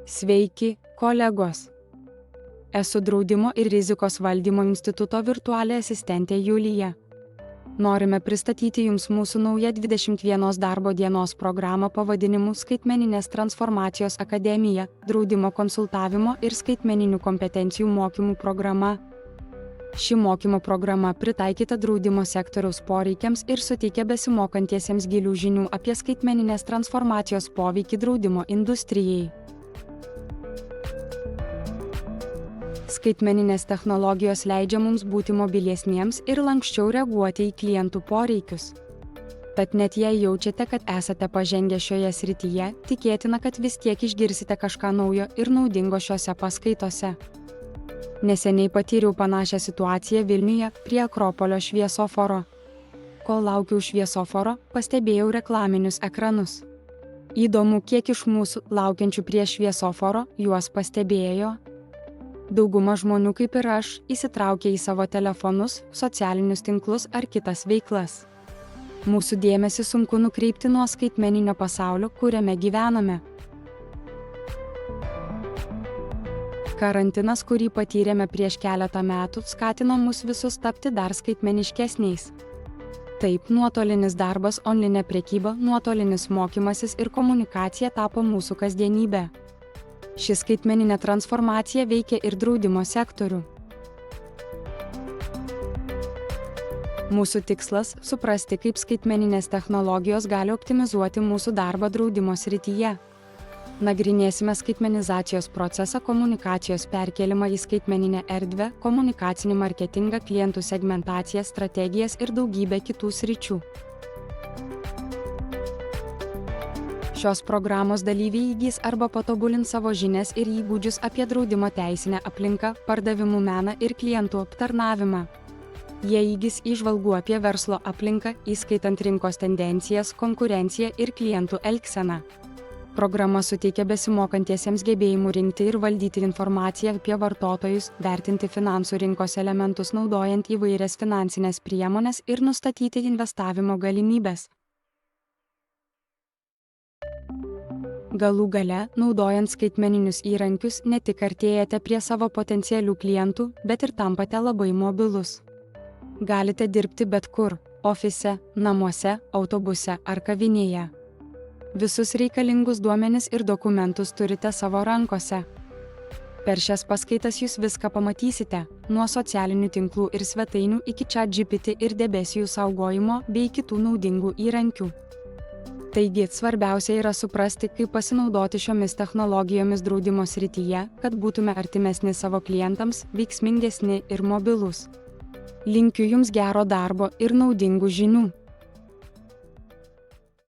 Sveiki, kolegos. Esu Draudimo ir rizikos valdymo instituto virtuali asistentė Julija. Norime pristatyti Jums mūsų naują 21 darbo dienos programą pavadinimu Skaitmeninės transformacijos akademija, draudimo konsultavimo ir skaitmeninių kompetencijų mokymų programa. Ši mokymo programa pritaikyta draudimo sektoriaus poreikiams ir suteikia besimokantiesiems gilių žinių apie skaitmeninės transformacijos poveikį draudimo industrijai. Skaitmeninės technologijos leidžia mums būti mobilesniems ir lanksčiau reaguoti į klientų poreikius. Tad net jei jaučiate, kad esate pažengę šioje srityje, tikėtina, kad vis tiek išgirsite kažką naujo ir naudingo šiose paskaitose. Neseniai patyriau panašią situaciją Vilniuje prie Akropolio šviesoforo. Kol laukiau šviesoforo, pastebėjau reklaminius ekranus. Įdomu, kiek iš mūsų, laukiančių prie šviesoforo, juos pastebėjo. Dauguma žmonių, kaip ir aš, įsitraukė į savo telefonus, socialinius tinklus ar kitas veiklas. Mūsų dėmesį sunku nukreipti nuo skaitmeninio pasaulio, kuriame gyvename. Karantinas, kurį patyrėme prieš keletą metų, skatino mus visus tapti dar skaitmeniškesniais. Taip, nuotolinis darbas, online prekyba, nuotolinis mokymasis ir komunikacija tapo mūsų kasdienybė. Ši skaitmeninė transformacija veikia ir draudimo sektorių. Mūsų tikslas – suprasti, kaip skaitmeninės technologijos gali optimizuoti mūsų darbą draudimo srityje. Nagrinėsime skaitmenizacijos procesą, komunikacijos perkėlimą į skaitmeninę erdvę, komunikacinį marketingą, klientų segmentaciją, strategijas ir daugybę kitų sričių. Šios programos dalyviai įgys arba patobulins savo žinias ir įgūdžius apie draudimo teisinę aplinką, pardavimų meną ir klientų aptarnavimą. Jie įgys įžvalgų apie verslo aplinką, įskaitant rinkos tendencijas, konkurenciją ir klientų elgseną. Programa suteikia besimokantiesiems gebėjimų rinkti ir valdyti informaciją apie vartotojus, vertinti finansų rinkos elementus naudojant įvairias finansinės priemones ir nustatyti investavimo galimybes. Galų gale, naudojant skaitmeninius įrankius, ne tik artėjate prie savo potencialių klientų, bet ir tampate labai mobilus. Galite dirbti bet kur – ofise, namuose, autobuse ar kavinėje. Visus reikalingus duomenis ir dokumentus turite savo rankose. Per šias paskaitas jūs viską pamatysite, nuo socialinių tinklų ir svetainių iki ChatGPT ir debesijų saugojimo bei kitų naudingų įrankių. Taigi, svarbiausia yra suprasti, kaip pasinaudoti šiomis technologijomis draudimo srityje, kad būtume artimesni savo klientams, veiksmingesni ir mobilūs. Linkiu Jums gero darbo ir naudingų žinių.